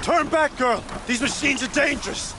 Turn back, girl! These machines are dangerous!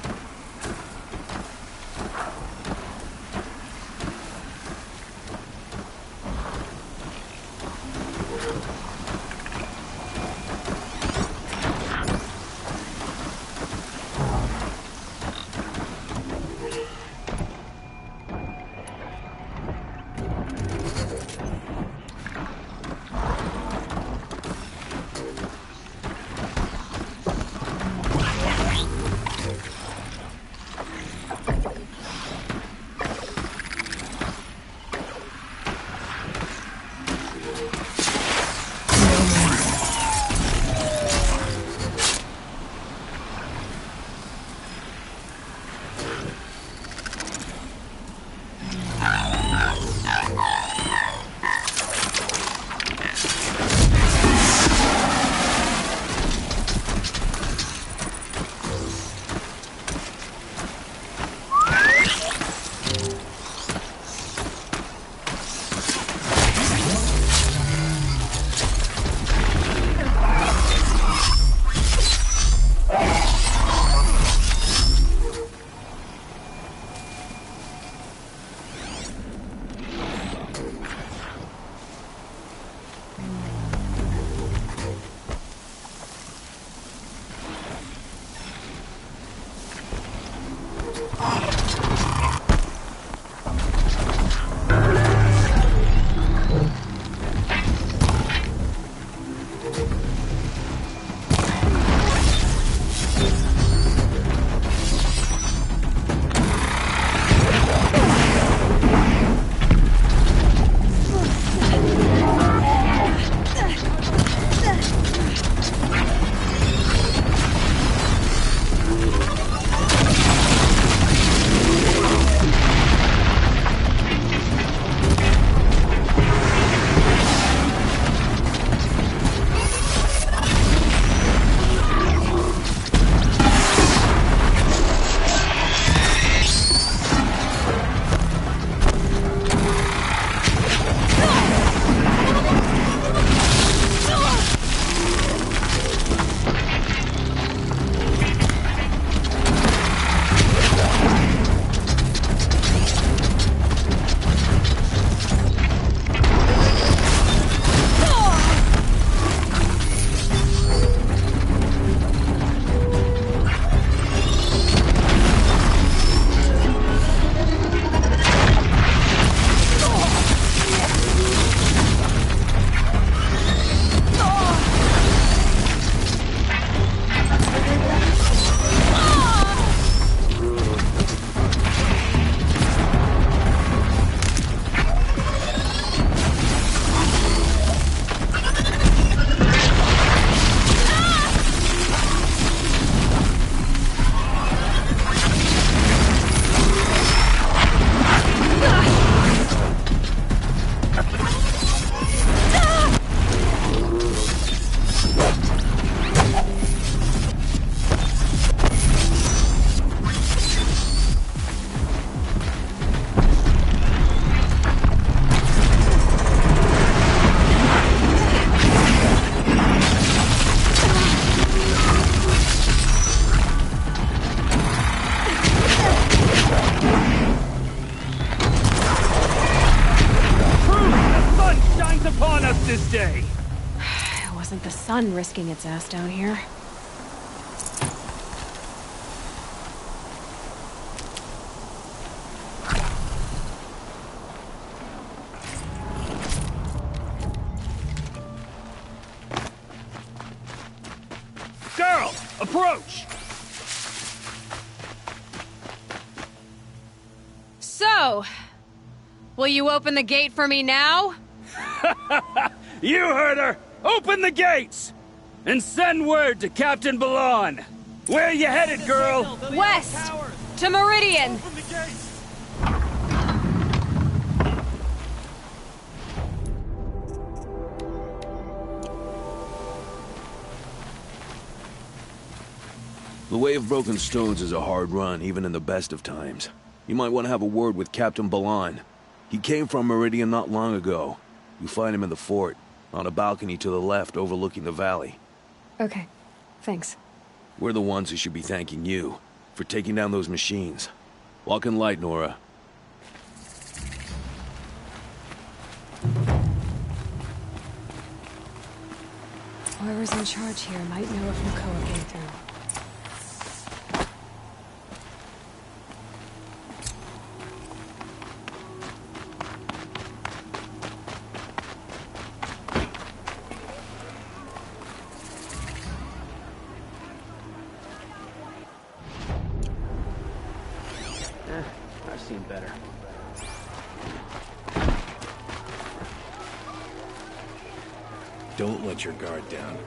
this day? It wasn't the sun risking its ass down here. Girl, approach! So, will you open the gate for me now? You heard her! Open the gates! And send word to Captain Balan. Where you headed, girl? West! To Meridian! Open the gates! The Way of Broken Stones is a hard run, even in the best of times. You might want to have a word with Captain Balan. He came from Meridian not long ago. You find him in the fort, on a balcony to the left overlooking the valley. Okay, thanks. We're the ones who should be thanking you for taking down those machines. Walk in light, Nora. Whoever's in charge here might know if Nakoa came through. I've seen better. Don't let your guard down.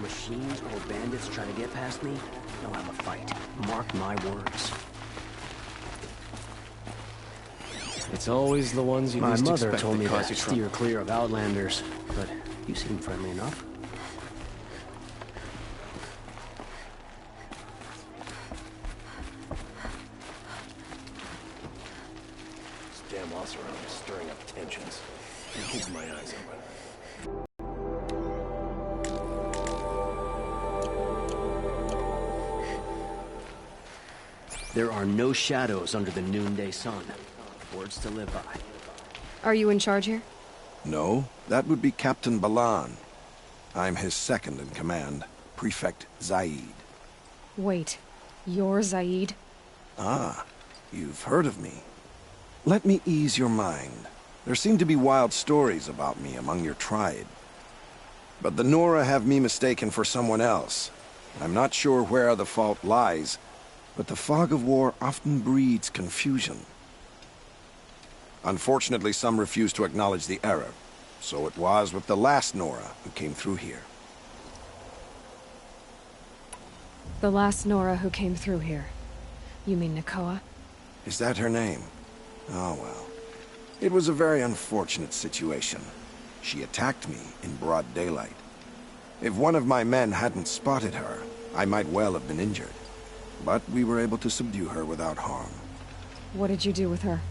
Machines or bandits try to get past me, they'll have a fight. Mark my words. It's always the ones you My least mother expect told that me cause to you steer trouble. clear of outlanders, but you seem friendly enough. This damn boss around is stirring up tensions. I'm keeping my eyes open. There are no shadows under the noonday sun. Words to live by. Are you in charge here? No, that would be Captain Balan. I'm his second in command, Prefect Zaid. Wait, you're Zaid? Ah, you've heard of me. Let me ease your mind. There seem to be wild stories about me among your tribe. But the Nora have me mistaken for someone else. I'm not sure where the fault lies, but the fog of war often breeds confusion. Unfortunately, some refuse to acknowledge the error. So it was with the last Nora who came through here. The last Nora who came through here. You mean Nakoa? Is that her name? Oh well. It was a very unfortunate situation. She attacked me in broad daylight. If one of my men hadn't spotted her, I might well have been injured. But we were able to subdue her without harm. What did you do with her?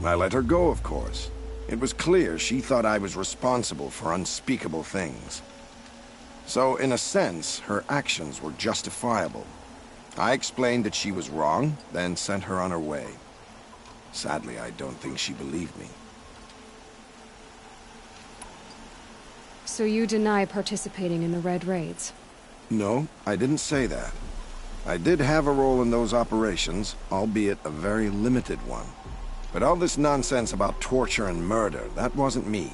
I let her go, of course. It was clear she thought I was responsible for unspeakable things. So, in a sense, her actions were justifiable. I explained that she was wrong, then sent her on her way. Sadly, I don't think she believed me. So you deny participating in the Red Raids? No, I didn't say that. I did have a role in those operations, albeit a very limited one. But all this nonsense about torture and murder, that wasn't me.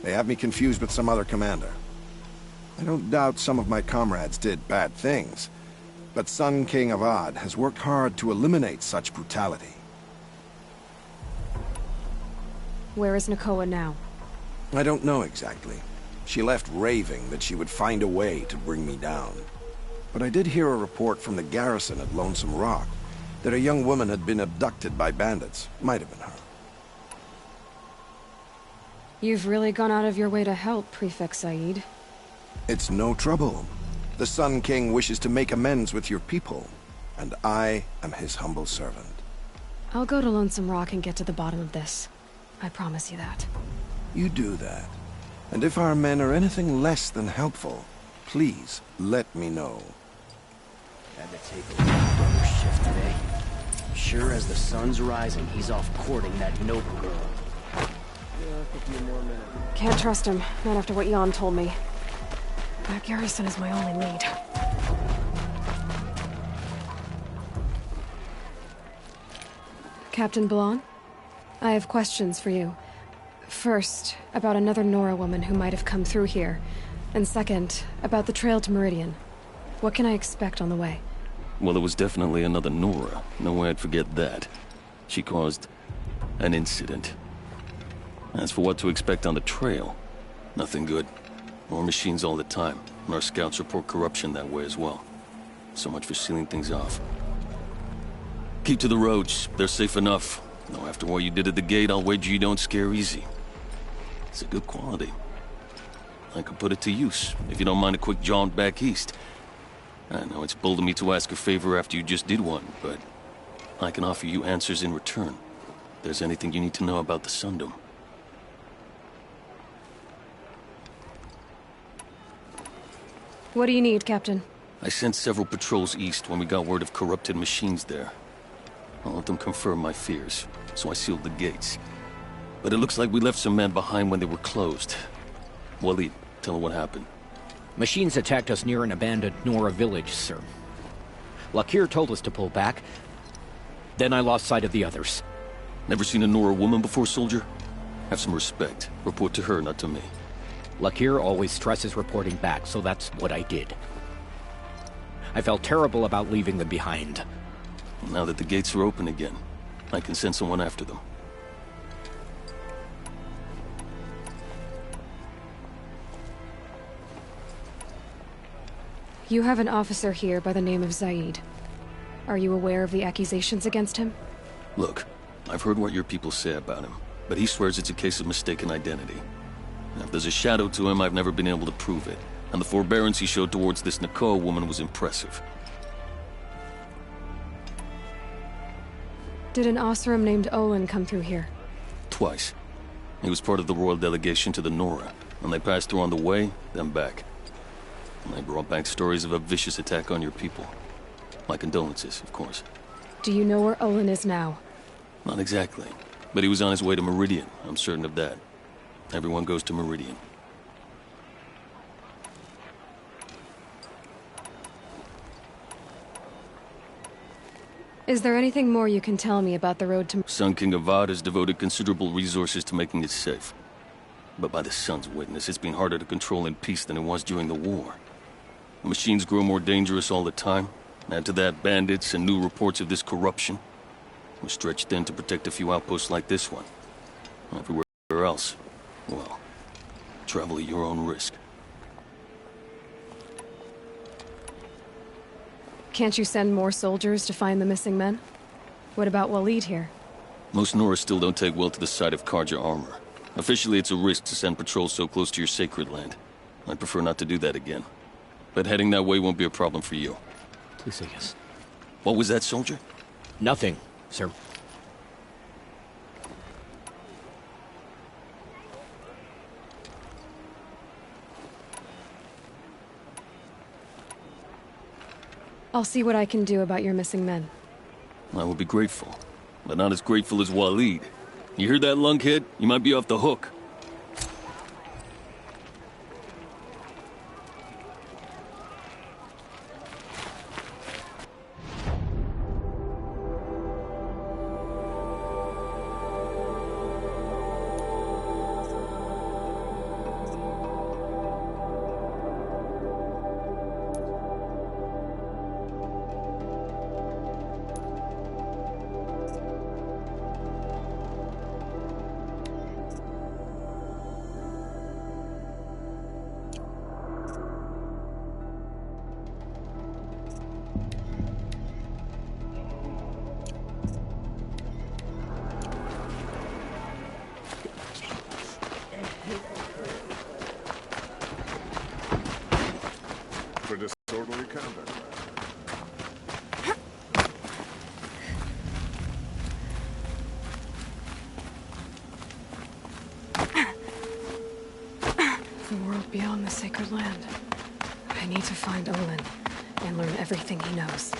They have me confused with some other commander. I don't doubt some of my comrades did bad things, but Sun King Avad has worked hard to eliminate such brutality. Where is Nakoa now? I don't know exactly. She left raving that she would find a way to bring me down. But I did hear a report from the garrison at Lonesome Rock that a young woman had been abducted by bandits. Might have been her. You've really gone out of your way to help, Prefect Zaid. It's no trouble. The Sun King wishes to make amends with your people, and I am his humble servant. I'll go to Lonesome Rock and get to the bottom of this. I promise you that. You do that. And if our men are anything less than helpful, please let me know. Had to take a double shift today. Sure as the sun's rising, he's off courting that noble girl. Can't trust him, not after what Jan told me. That garrison is my only lead. Captain Blanc? I have questions for you. First, about another Nora woman who might have come through here. And second, about the trail to Meridian. What can I expect on the way? Well, it was definitely another Nora. No way I'd forget that. She caused an incident. As for what to expect on the trail, nothing good. More machines all the time, and our scouts report corruption that way as well. So much for sealing things off. Keep to the roads, they're safe enough. Though after what you did at the gate, I'll wager you don't scare easy. It's a good quality. I could put it to use, if you don't mind a quick jaunt back east. I know it's bold of me to ask a favor after you just did one, but I can offer you answers in return. If there's anything you need to know about the Sundom. What do you need, Captain? I sent several patrols east when we got word of corrupted machines there. I'll let them confirm my fears, so I sealed the gates. But it looks like we left some men behind when they were closed. Waleed, tell her what happened. Machines attacked us near an abandoned Nora village, sir. Lakir told us to pull back. Then I lost sight of the others. Never seen a Nora woman before, soldier? Have some respect. Report to her, not to me. Lakir always stresses reporting back, so that's what I did. I felt terrible about leaving them behind. Now that the gates are open again, I can send someone after them. You have an officer here by the name of Zaid. Are you aware of the accusations against him? Look, I've heard what your people say about him, but he swears it's a case of mistaken identity. Now, if there's a shadow to him, I've never been able to prove it, and the forbearance he showed towards this Nakoa woman was impressive. Did an Osram named Olin come through here? Twice. He was part of the royal delegation to the Nora, and they passed through on the way, then back. And they brought back stories of a vicious attack on your people. My condolences, of course. Do you know where Olin is now? Not exactly, but he was on his way to Meridian, I'm certain of that. Everyone goes to Meridian. Is there anything more you can tell me about the road to... Sun King Avad has devoted considerable resources to making it safe. But by the Sun's witness, it's been harder to control in peace than it was during the war. The machines grow more dangerous all the time. Add to that bandits and new reports of this corruption. We're stretched thin to protect a few outposts like this one. Everywhere else, well, travel at your own risk. Can't you send more soldiers to find the missing men? What about Waleed here? Most Nora still don't take well to the sight of Karja armor. Officially, it's a risk to send patrols so close to your sacred land. I'd prefer not to do that again. But heading that way won't be a problem for you. Please say yes. What was that, soldier? Nothing, sir. I'll see what I can do about your missing men. I would be grateful, but not as grateful as Waleed. You hear that, lunkhead? You might be off the hook. For disorderly conduct. The world beyond the sacred land. I need to find Olin and learn everything he knows.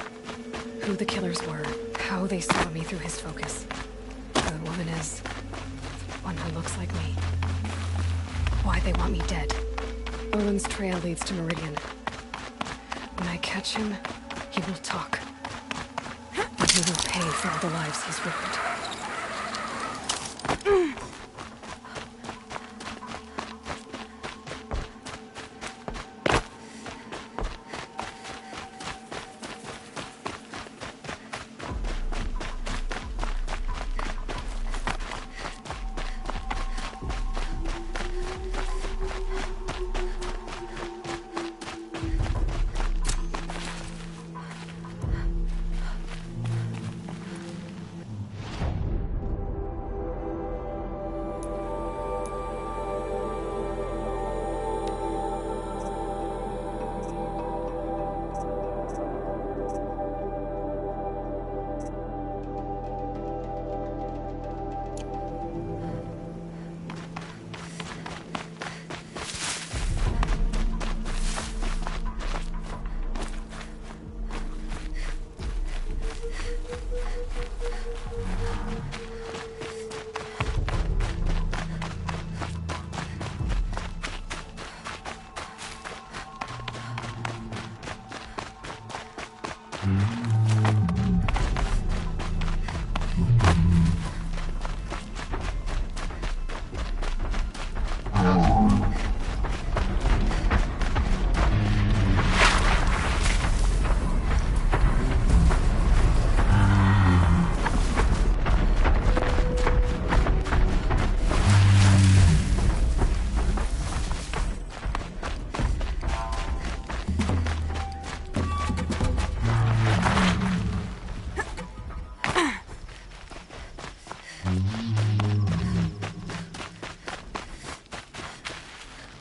Who the killers were, how they saw me through his focus. Who the woman is, one who looks like me. Why'd they want me dead? Owen's trail leads to Meridian. When I catch him, he will talk. And he will pay for all the lives he's ruined.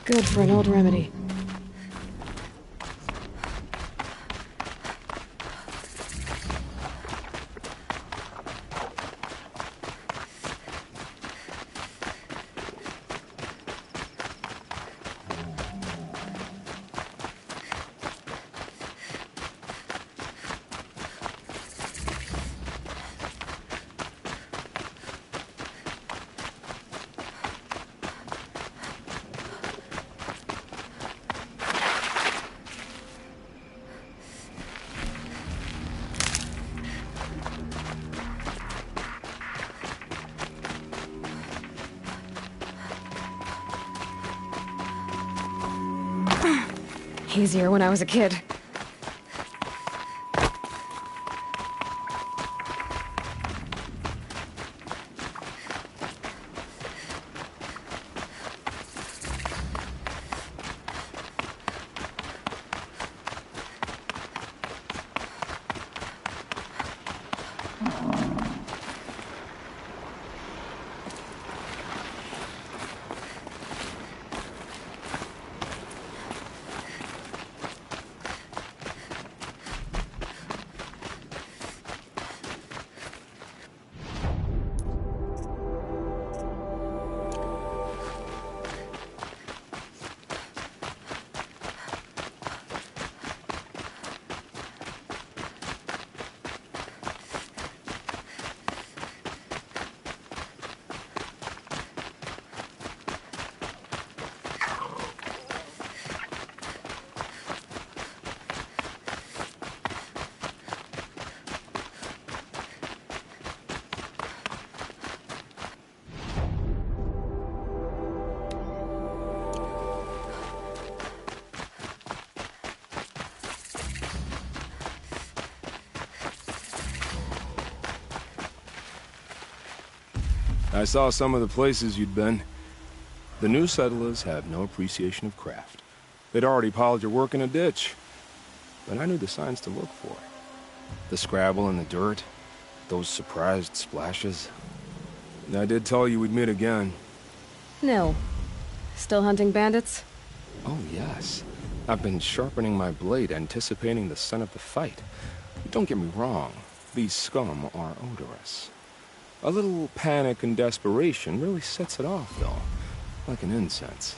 Good for an old remedy. Easier when I was a kid. I saw some of the places you'd been. The new settlers have no appreciation of craft. They'd already piled your work in a ditch. But I knew the signs to look for. The scrabble in the dirt, those surprised splashes. I did tell you we'd meet again. Nil. Still hunting bandits? Oh, yes. I've been sharpening my blade, anticipating the scent of the fight. Don't get me wrong. These scum are odorous. A little panic and desperation really sets it off, though. Like an incense.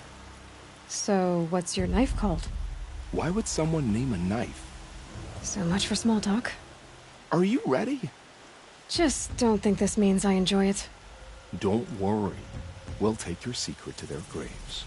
So, what's your knife called? Why would someone name a knife? So much for small talk. Are you ready? Just don't think this means I enjoy it. Don't worry. will take your secret to their graves.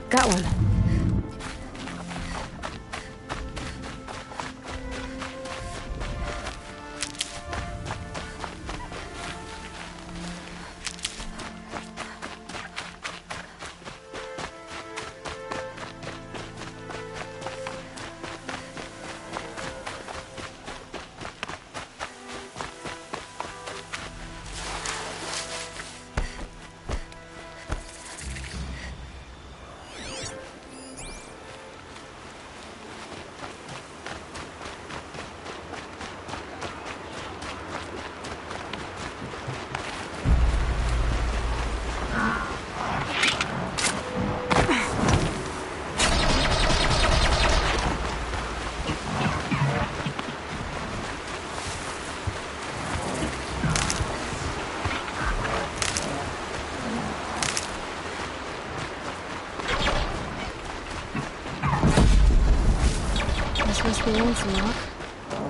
Got one. Must be lonesome, Rock.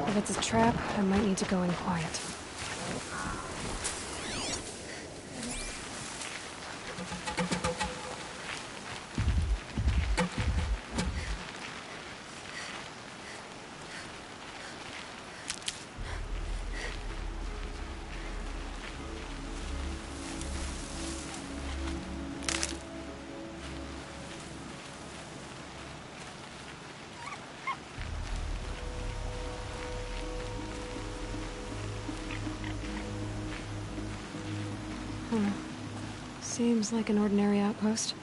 If it's a trap, I might need to go in quiet. Seems like an ordinary outpost.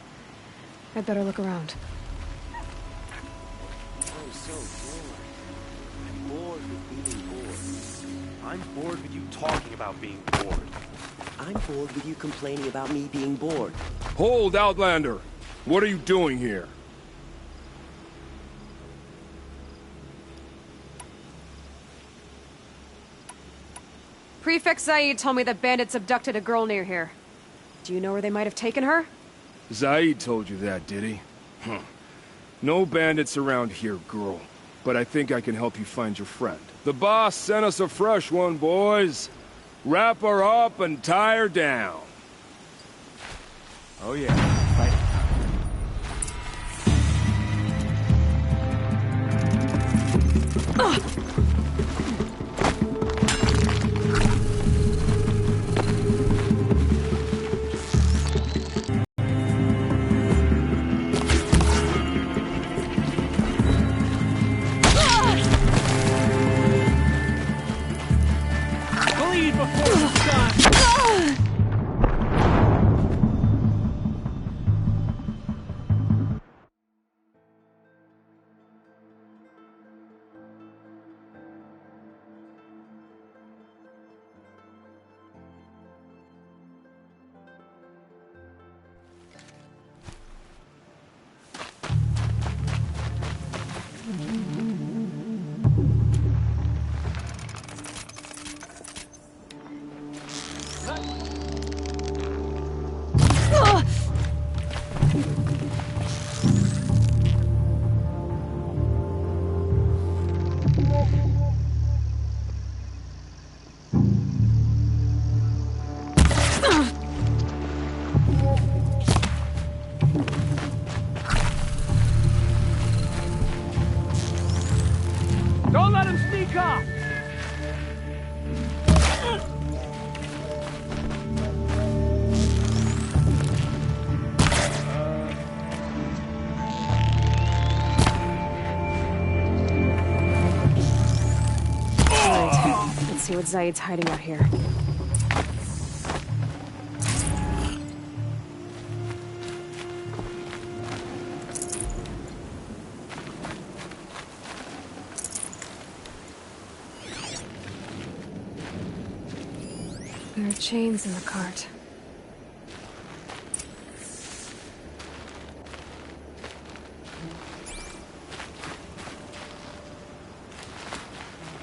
I'd better look around. I'm so bored. I'm bored with being bored. I'm bored with you talking about being bored. I'm bored with you complaining about me being bored. Hold, Outlander! What are you doing here? Prefect Zaid told me that bandits abducted a girl near here. Do you know where they might have taken her? Zaid told you that, did he? Huh. No bandits around here, girl. But I think I can help you find your friend. The boss sent us a fresh one, boys. Wrap her up and tie her down. Oh yeah, right. let him sneak off! Alright, let's see what Zaid's hiding out here. There are chains in the cart.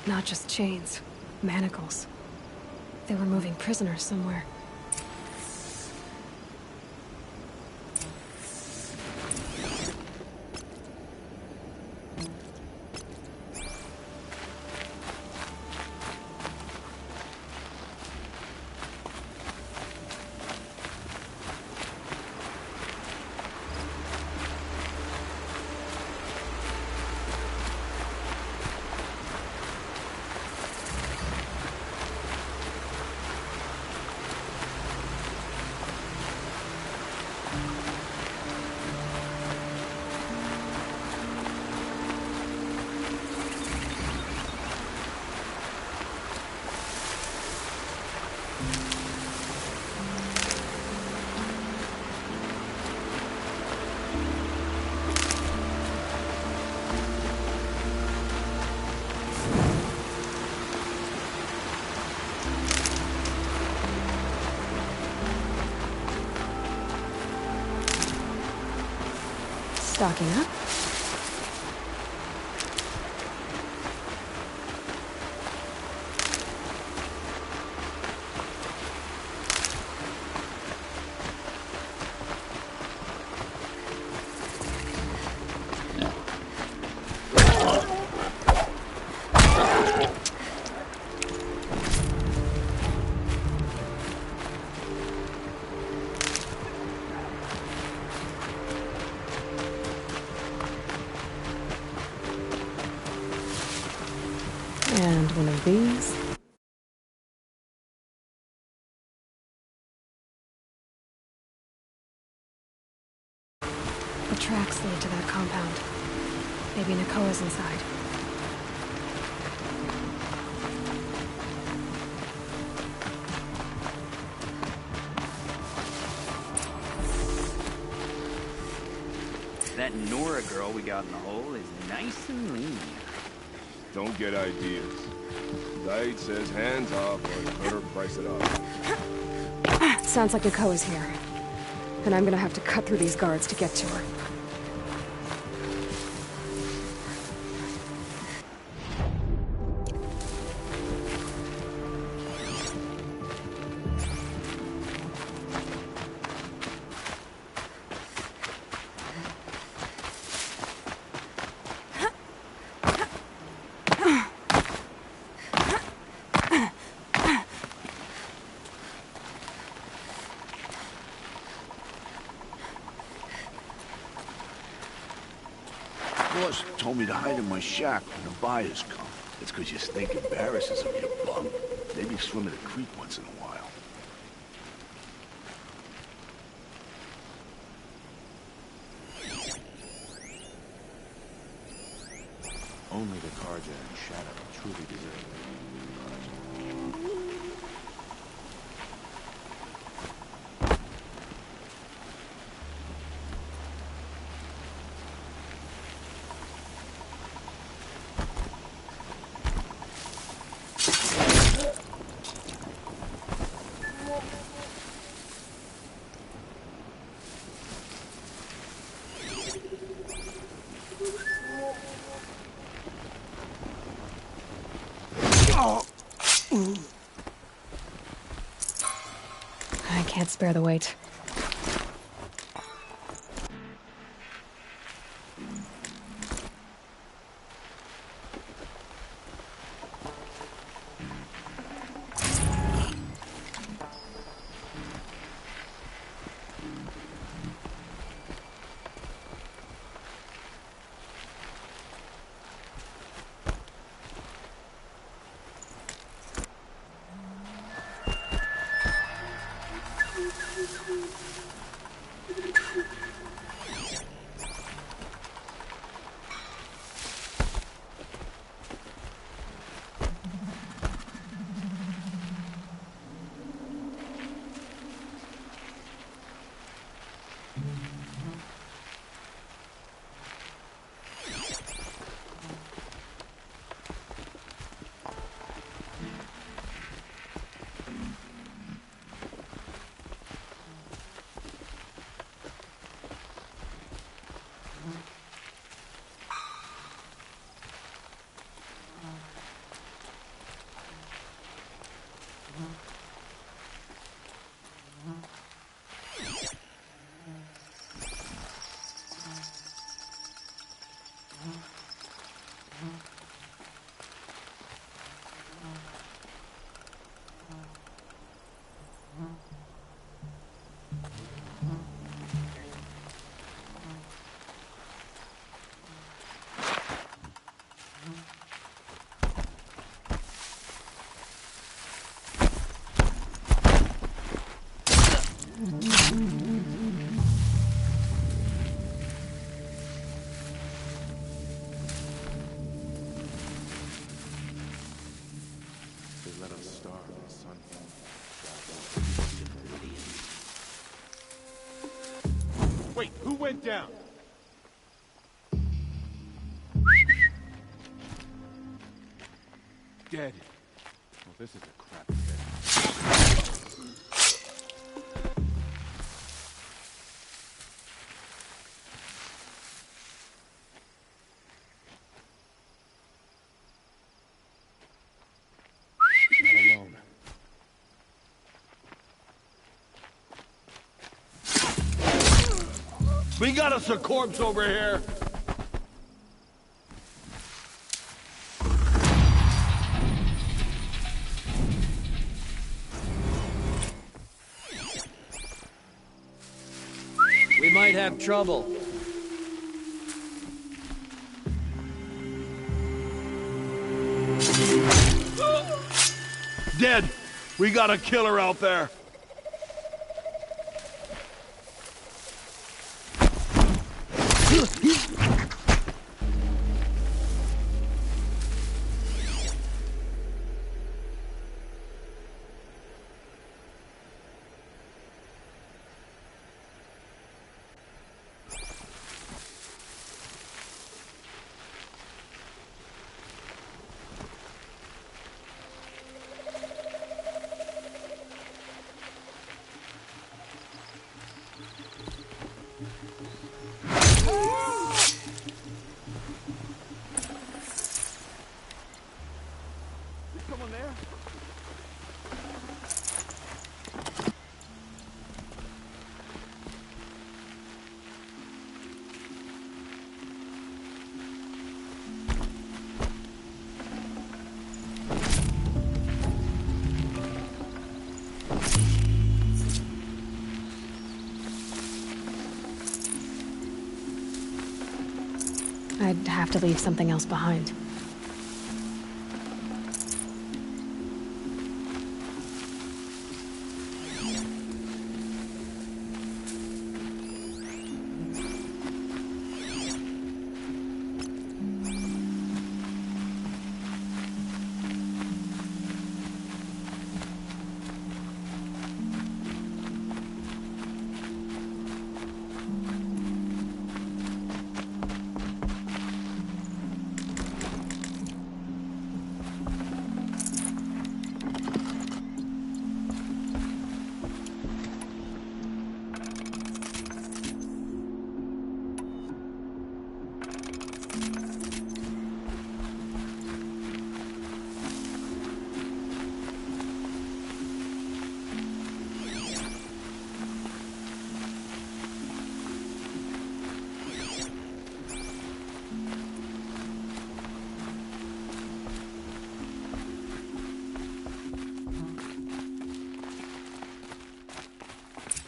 Not just chains, manacles. They were moving prisoners somewhere. Stocking up. And one of these. The tracks lead to that compound. Maybe Nakoa's inside. That Nora girl we got in the hole is nice and lean. Don't get ideas. Zaid says hands off or you better price it up. Sounds like Nakoa's here. And I'm gonna have to cut through these guards to get to her. Boss told me to hide in my shack when the buyers come. It's 'cause your stink embarrasses them, you bum. Maybe swim in the creek once in a while. Only the Karja and Shadow truly deserve it. I can't spare the weight. They let us starve in the sun. Wait, who went down? Dead. Well, this is a crap day. Not alone. We got us a corpse over here. We might have trouble. Dead. We got a killer out there. Someone there? I'd have to leave something else behind.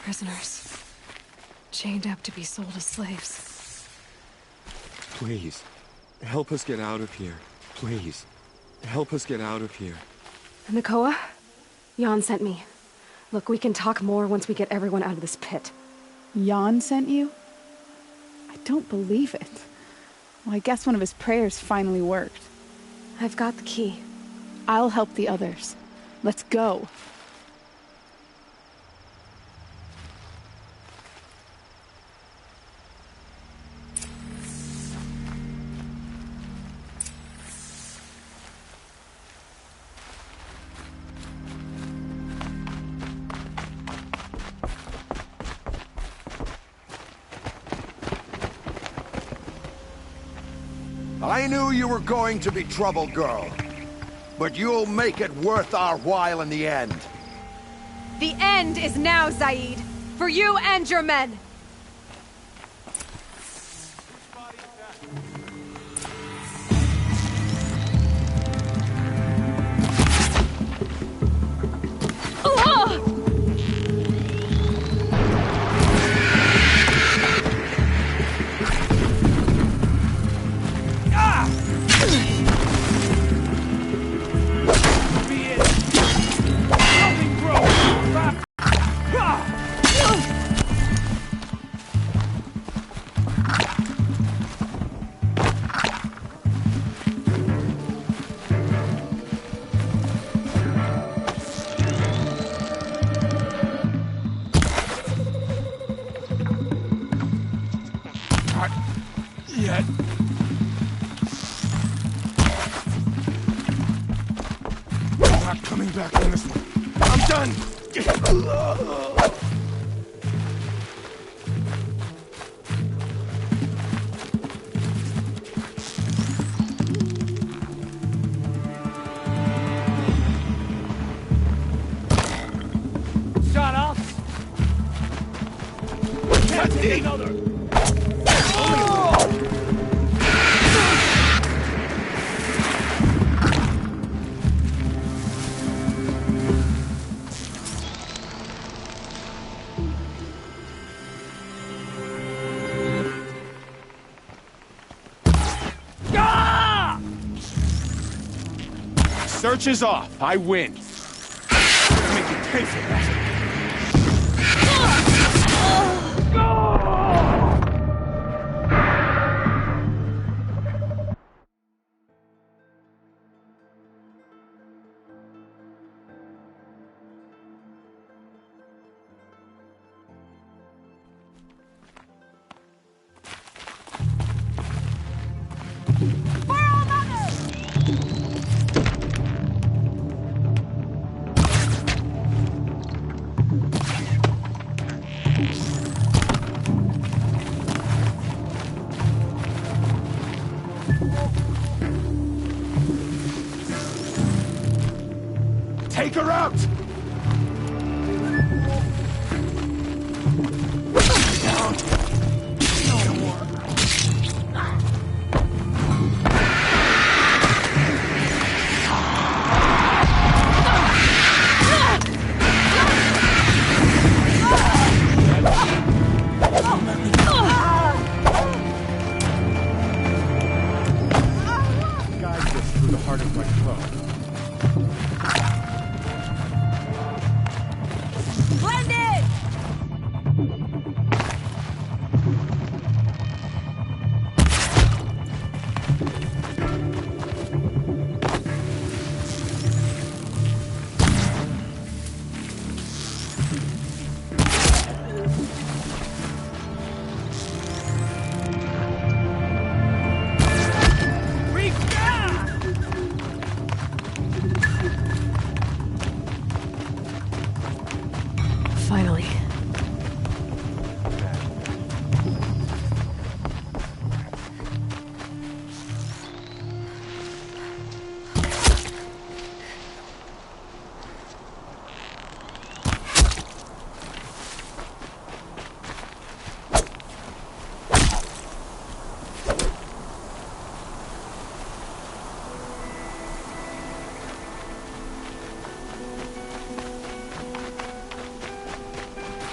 Prisoners. Chained up to be sold as slaves. Please, help us get out of here. Please, help us get out of here. Nakoa? Jan sent me. Look, we can talk more once we get everyone out of this pit. Jan sent you? I don't believe it. Well, I guess one of his prayers finally worked. I've got the key. I'll help the others. Let's go. I knew you were going to be trouble, girl. But you'll make it worth our while in the end. The end is now, Zaid. For you and your men. coming back on this one. I'm done! Shut up! Can't take another! Search is off. I win. Gonna make you pay for that. Take her out! Guide this through the heart of my foe. Finally.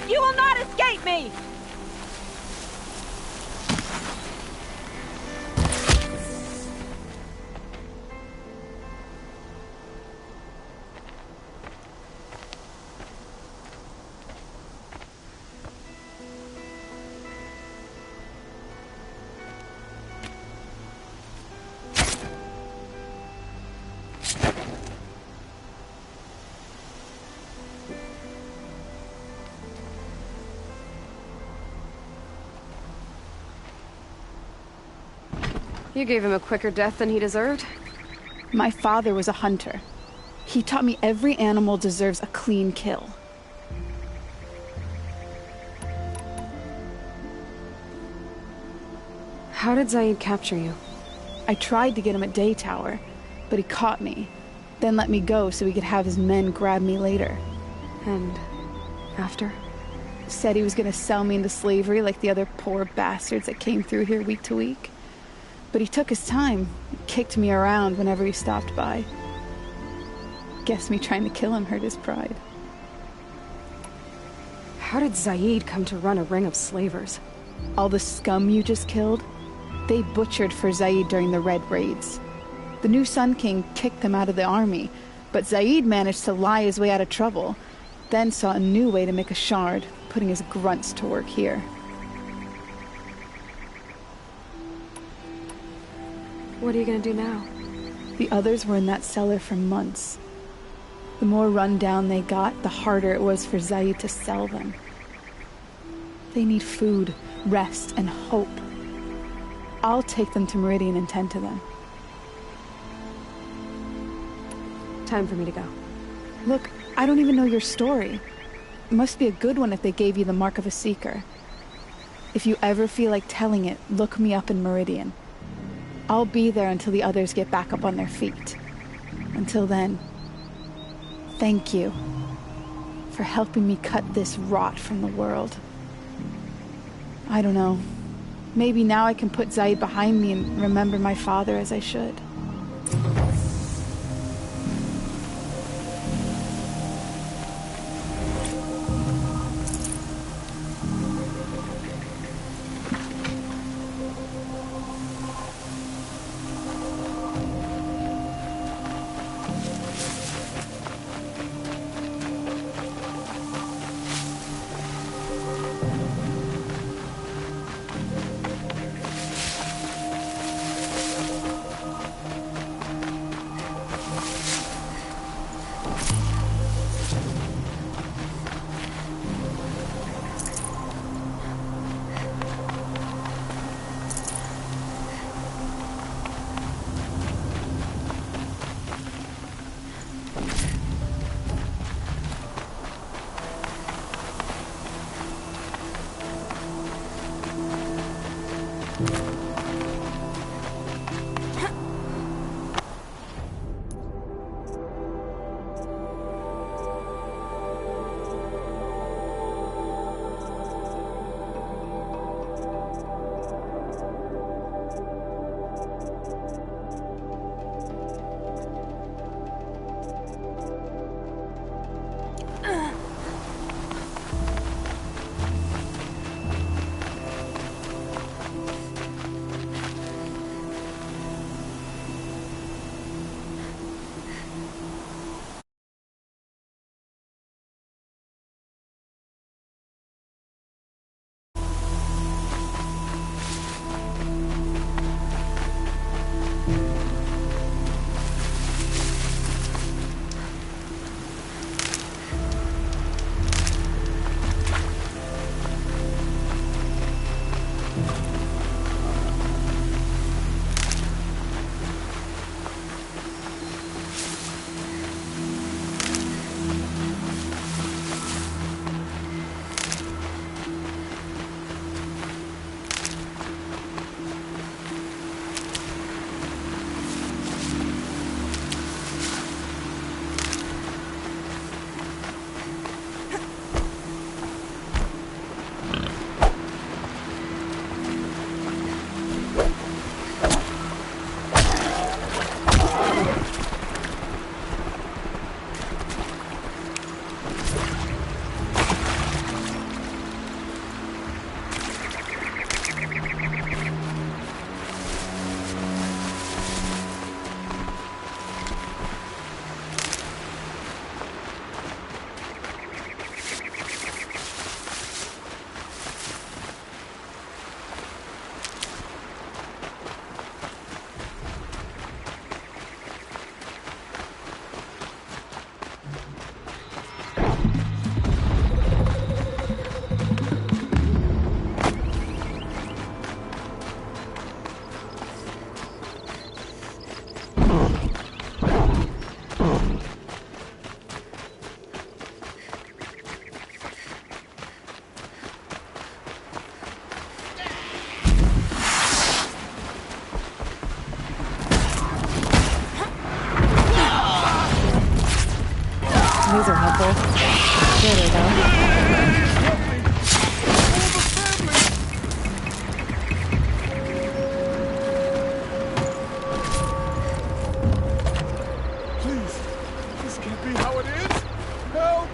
You will not escape me! You gave him a quicker death than he deserved? My father was a hunter. He taught me every animal deserves a clean kill. How did Zaid capture you? I tried to get him at Day Tower, but he caught me, then let me go so he could have his men grab me later. And after? Said he was gonna sell me into slavery like the other poor bastards that came through here week to week. But he took his time, kicked me around whenever he stopped by. Guess me trying to kill him hurt his pride. How did Zaid come to run a ring of slavers? All the scum you just killed, they butchered for Zaid during the Red Raids. The new Sun King kicked them out of the army, but Zaid managed to lie his way out of trouble, then saw a new way to make a shard, putting his grunts to work here. What are you gonna do now? The others were in that cellar for months. The more run down they got, the harder it was for Zaid to sell them. They need food, rest, and hope. I'll take them to Meridian and tend to them. Time for me to go. Look, I don't even know your story. It must be a good one if they gave you the mark of a seeker. If you ever feel like telling it, look me up in Meridian. I'll be there until the others get back up on their feet. Until then, thank you for helping me cut this rot from the world. I don't know. Maybe now I can put Zaid behind me and remember my father as I should. These are helpful. There they go. Please, this can't be how it is. Help!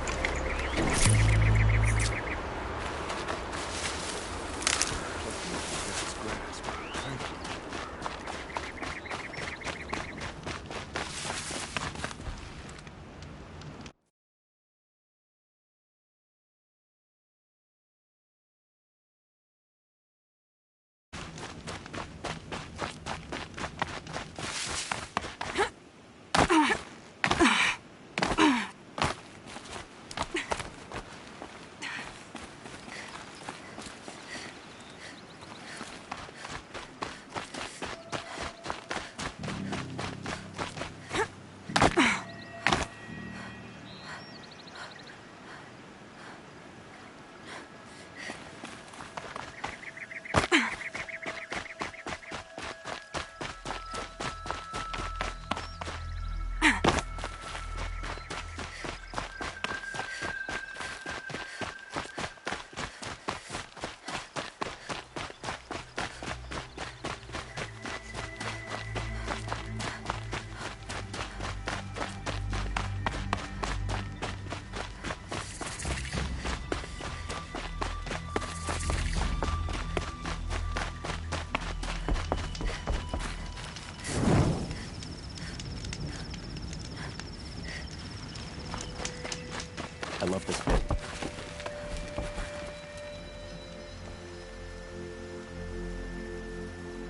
I love this bit.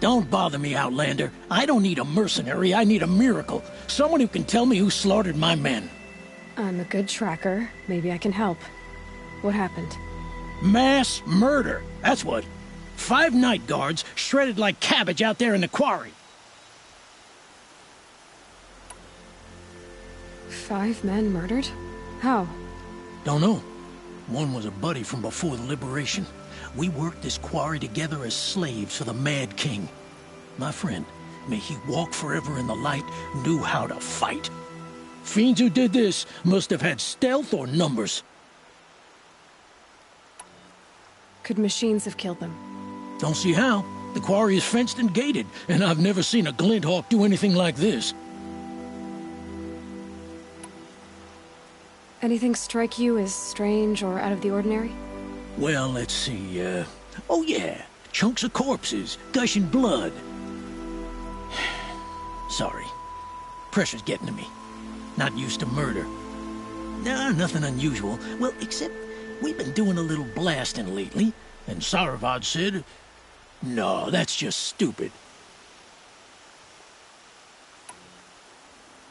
Don't bother me, Outlander. I don't need a mercenary, I need a miracle. Someone who can tell me who slaughtered my men. I'm a good tracker. Maybe I can help. What happened? Mass murder. That's what. 5 night guards shredded like cabbage out there in the quarry. 5 men murdered? How? Don't know. One was a buddy from before the liberation. We worked this quarry together as slaves for the Mad King. My friend, may he walk forever in the light, knew how to fight. Fiends who did this must have had stealth or numbers. Could machines have killed them? Don't see how. The quarry is fenced and gated, and I've never seen a Glinthawk do anything like this. Anything strike you as strange or out of the ordinary? Well, let's see, oh yeah, chunks of corpses, gushing blood. Sorry. Pressure's getting to me. Not used to murder. Nah, nothing unusual. Well, except we've been doing a little blasting lately, and Saravad said, no, that's just stupid.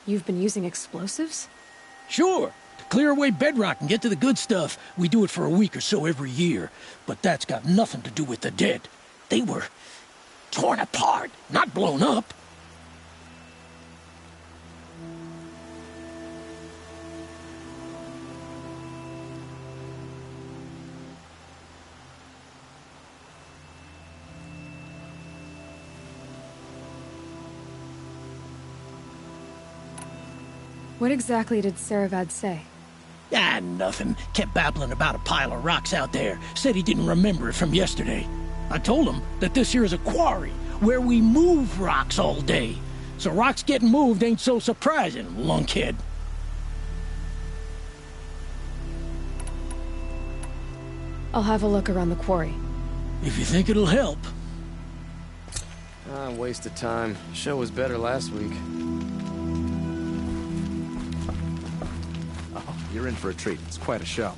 You've been using explosives? Sure. To clear away bedrock and get to the good stuff, we do it for a week or so every year. But that's got nothing to do with the dead. They were torn apart, not blown up. What exactly did Saravad say? Ah, nothing. Kept babbling about a pile of rocks out there. Said he didn't remember it from yesterday. I told him that this here is a quarry, where we move rocks all day. So rocks getting moved ain't so surprising, lunkhead. I'll have a look around the quarry. If you think it'll help. Ah, waste of time. Show was better last week. You're in for a treat. It's quite a show.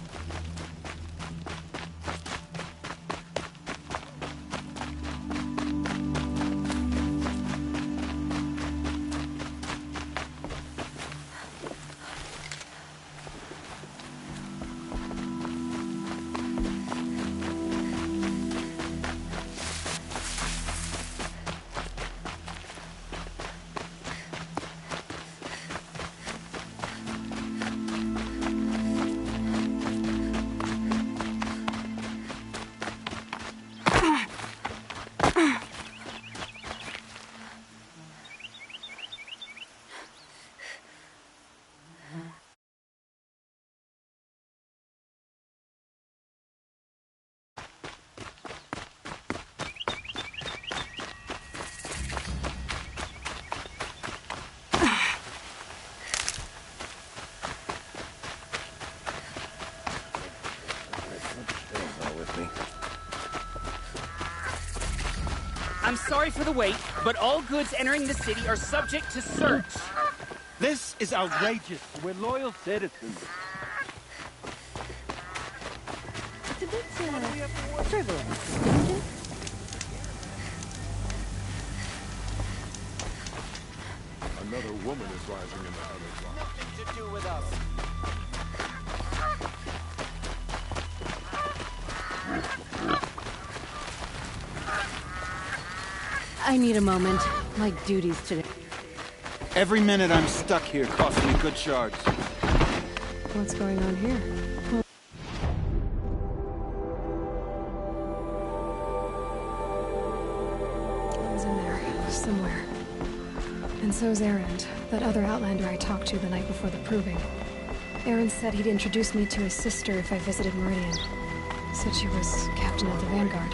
I'm sorry for the wait, but all goods entering the city are subject to search. This is outrageous. We're loyal citizens. It's a bit, frivolous, don't you? Another woman is rising in the other block. Nothing to do with us. I need a moment. My duties today. Every minute I'm stuck here costs me good shards. What's going on here? One's in there, somewhere. And so's Erend, that other Outlander I talked to the night before the proving. Erend said he'd introduce me to his sister if I visited Meridian. Said she was captain of the Vanguard.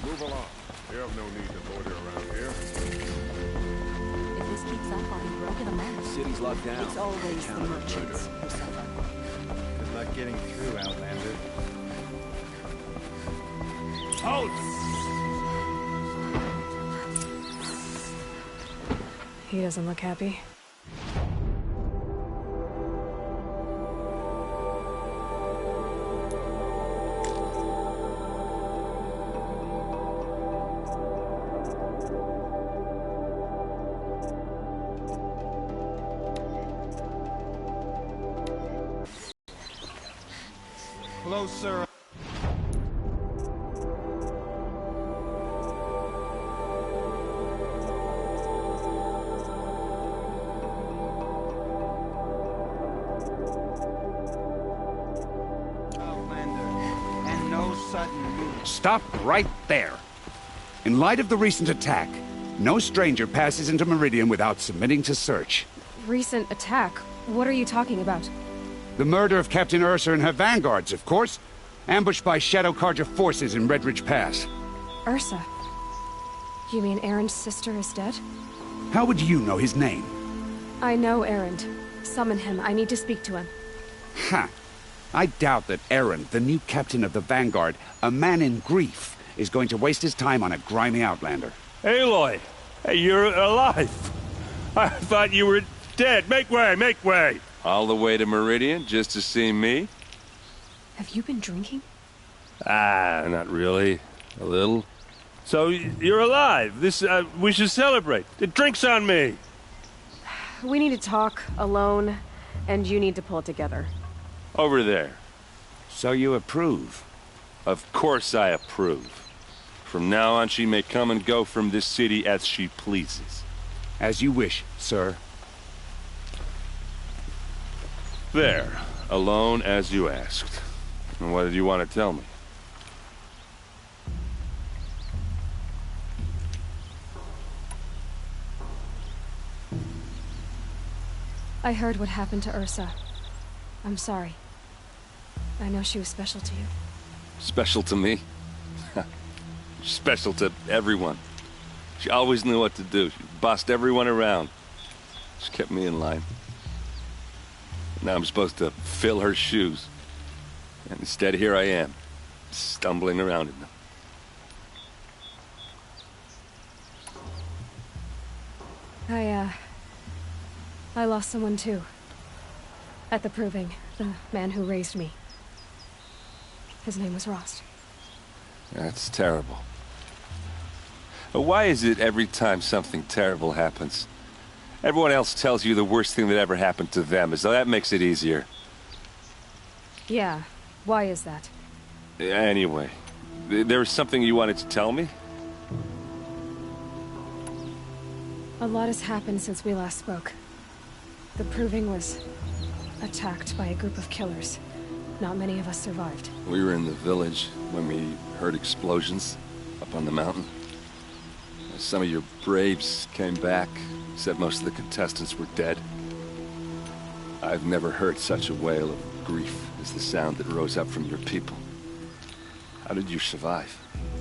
Move along. You have no need to loiter around here. If this keeps up, I'll be broke in a month. City's locked down. It's always the merchants who suffer. Good luck getting through, Outlander. Hold! He doesn't look happy. Hello, sir. And no sudden move. Stop right there. In light of the recent attack, no stranger passes into Meridian without submitting to search. Recent attack? What are you talking about? The murder of Captain Ursa and her vanguards, of course. Ambushed by Shadow Carja forces in Redridge Pass. Ursa? You mean Erin's sister is dead? How would you know his name? I know Erend. Summon him. I need to speak to him. Ha! I doubt that Eren, the new captain of the Vanguard, a man in grief, is going to waste his time on a grimy outlander. Aloy! Hey, you're alive! I thought you were dead. Make way, make way! All the way to Meridian just to see me? Have you been drinking? Ah, not really. A little. So, you're alive. This, we should celebrate. The drink's on me. We need to talk, alone, and you need to pull it together. Over there. So you approve? Of course I approve. From now on, she may come and go from this city as she pleases. As you wish, sir. There. Alone as you asked. And what did you want to tell me? I heard what happened to Ursa. I'm sorry. I know she was special to you. Special to me? Special to everyone. She always knew what to do. She bossed everyone around. She kept me in line. Now I'm supposed to fill her shoes. And instead, here I am, stumbling around in them. I lost someone too. At the Proving, the man who raised me. His name was Rost. That's terrible. Why is it every time something terrible happens, everyone else tells you the worst thing that ever happened to them, as though that makes it easier? Yeah, why is that? Anyway, there was something you wanted to tell me? A lot has happened since we last spoke. The Proving was attacked by a group of killers. Not many of us survived. We were in the village when we heard explosions up on the mountain. Some of your braves came back, said most of the contestants were dead. I've never heard such a wail of grief as the sound that rose up from your people. How did you survive?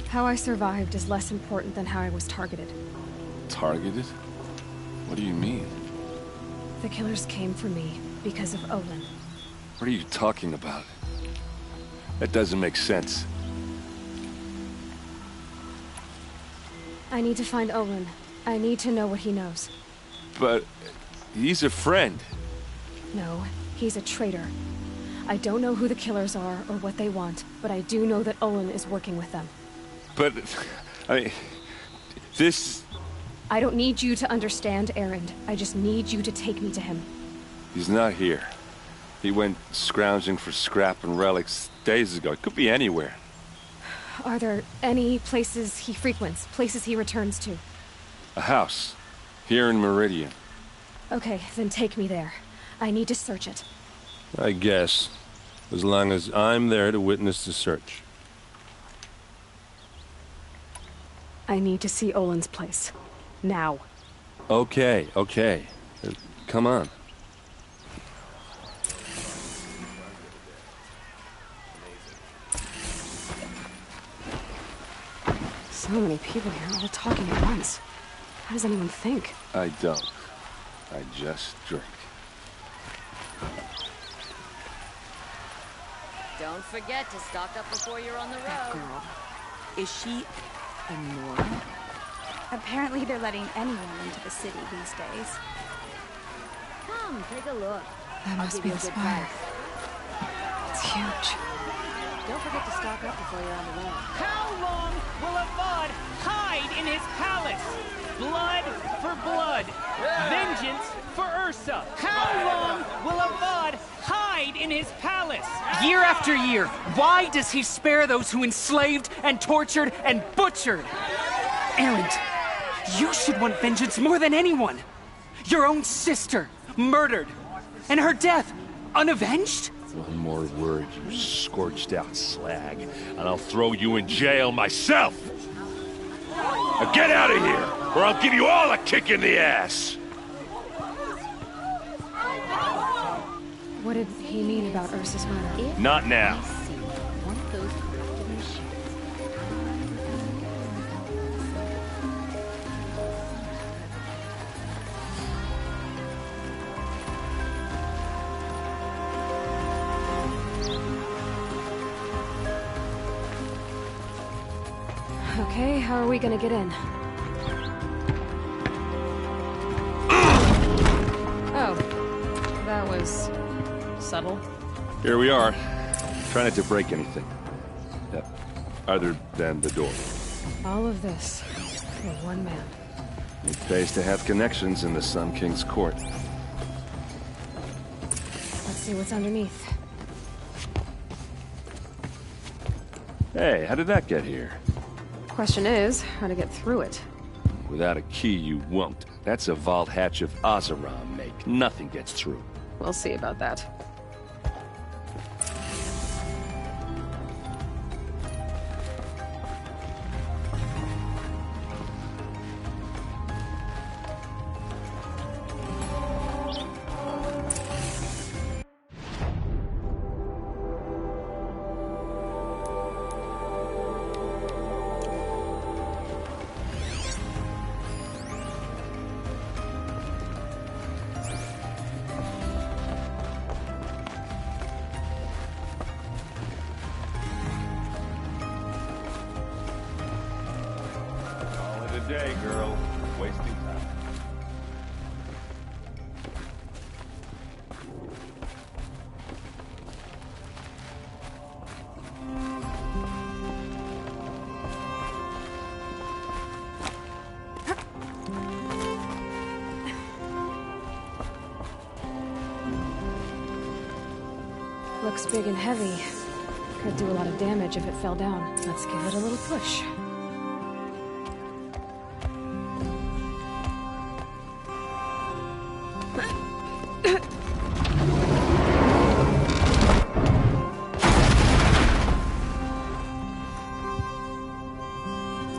How I survived is less important than how I was targeted. Targeted? What do you mean? The killers came for me because of Olin. What are you talking about? That doesn't make sense. I need to find Olin. I need to know what he knows. But he's a friend. No, he's a traitor. I don't know who the killers are or what they want, but I do know that Olin is working with them. But, I mean, this... I don't need you to understand, Erend. I just need you to take me to him. He's not here. He went scrounging for scrap and relics days ago. It could be anywhere. Are there any places he frequents, places he returns to? A house. Here in Meridian. Okay, then take me there. I need to search it. I guess. As long as I'm there to witness the search. I need to see Olin's place. Now. Okay, okay. Come on. So many people here, all talking at once. How does anyone think? I don't. I just drink. Don't forget to stock up before you're on the road. That girl. Is she a Nora? Apparently they're letting anyone into the city these days. Come, take a look. That must be the spire. It's huge. Don't forget to stock up before you're on the road. How long will Avad hide in his palace? Blood for blood. Vengeance for Ursa. How long will Avad hide in his palace? Year after year, why does he spare those who enslaved and tortured and butchered? Erend, you should want vengeance more than anyone. Your own sister, murdered, and her death, unavenged? One more word, you scorched out slag, and I'll throw you in jail myself! Now get out of here, or I'll give you all a kick in the ass! What did he mean about Ursa's murder? Not now. One of those corrupted machines. Okay, how are we gonna get in? Oh, that was subtle. Here we are. Try not to break anything. Other than the door. All of this for one man. It pays to have connections in the Sun King's court. Let's see what's underneath. Hey, how did that get here? Question is, how to get through it. Without a key, you won't. That's a vault hatch of Oseram make. Nothing gets through. We'll see about that. Day, girl. Wasting time. Looks big and heavy. Could do a lot of damage if it fell down. Let's give it a little push.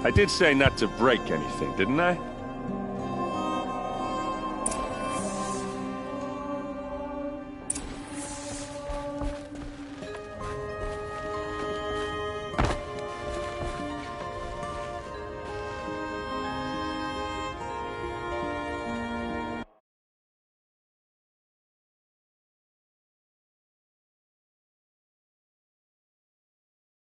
I did say not to break anything, didn't I?